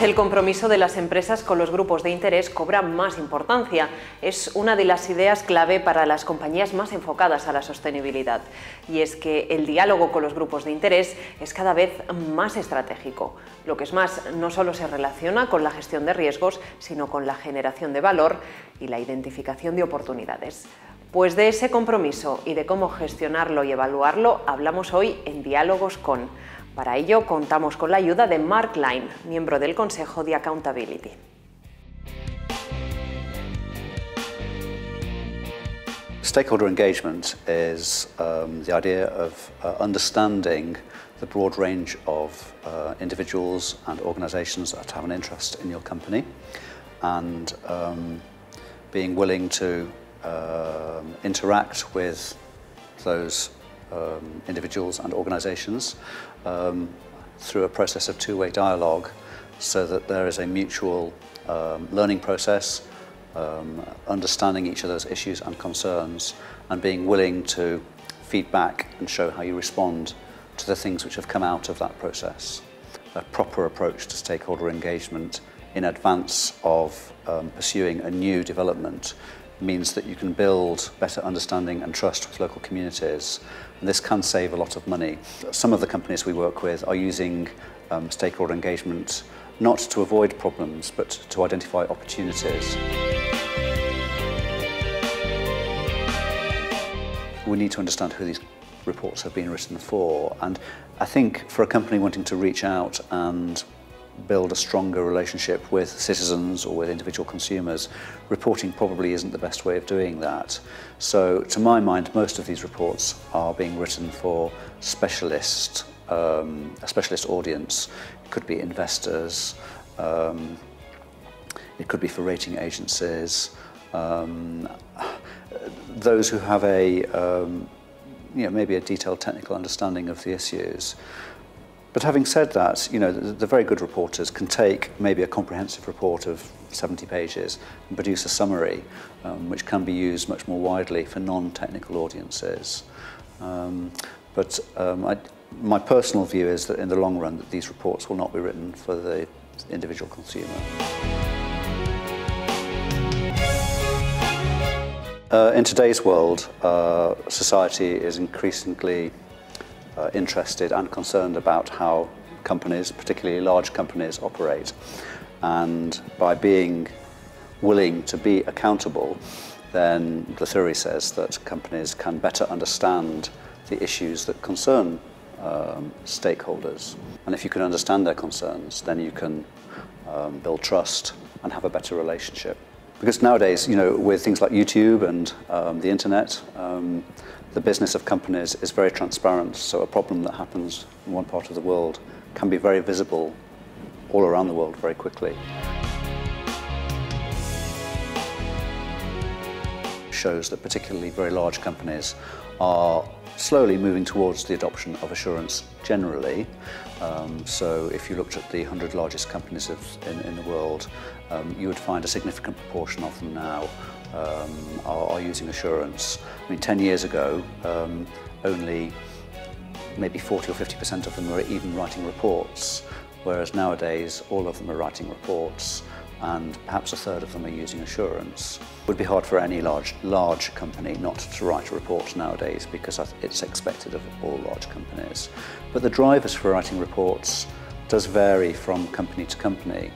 vez el compromiso de las empresas con los grupos de interés cobra más importancia. Es una de las ideas clave para las compañías más enfocadas a la sostenibilidad. Y es que el diálogo con los grupos de interés es cada vez más estratégico. Lo que es más, no solo se relaciona con la gestión de riesgos, sino con la generación de valor y la identificación de oportunidades. Pues de ese compromiso y de cómo gestionarlo y evaluarlo hablamos hoy en Diálogos con. Para ello contamos con la ayuda de Mark Line, miembro del consejo de AccountAbillity. Stakeholder engagement is the idea of understanding the broad range of individuals and organisations that have an interest in your company, and being willing to interact with those individuals and organisations through a process of two-way dialogue, so that there is a mutual learning process, understanding each other's issues and concerns, and being willing to feed back and show how you respond to the things which have come out of that process. A proper approach to stakeholder engagement in advance of pursuing a new development means that you can build better understanding and trust with local communities, and this can save a lot of money. Some of the companies we work with are using stakeholder engagement not to avoid problems, but to identify opportunities. We need to understand who these reports have been written for, and I think for a company wanting to reach out and build a stronger relationship with citizens or with individual consumers, reporting probably isn't the best way of doing that. So to my mind, most of these reports are being written for a specialist audience. It could be investors, it could be for rating agencies, those who have maybe a detailed technical understanding of the issues. But having said that, the very good reporters can take maybe a comprehensive report of 70 pages and produce a summary which can be used much more widely for non-technical audiences. My personal view is that in the long run that these reports will not be written for the individual consumer. In today's world, society is increasingly interested and concerned about how companies, particularly large companies, operate. And by being willing to be accountable, then the theory says that companies can better understand the issues that concern stakeholders. And if you can understand their concerns, then you can build trust and have a better relationship. Because nowadays, with things like YouTube and the internet, the business of companies is very transparent, so a problem that happens in one part of the world can be very visible all around the world very quickly. Shows that particularly very large companies are slowly moving towards the adoption of assurance generally. So if you looked at the 100 largest companies in the world, you would find a significant proportion of them now are using assurance. I mean, 10 years ago, only maybe 40 or 50% of them were even writing reports, whereas nowadays all of them are writing reports, and perhaps a third of them are using assurance. It would be hard for any large company not to write a report nowadays, because it's expected of all large companies. But the drivers for writing reports does vary from company to company.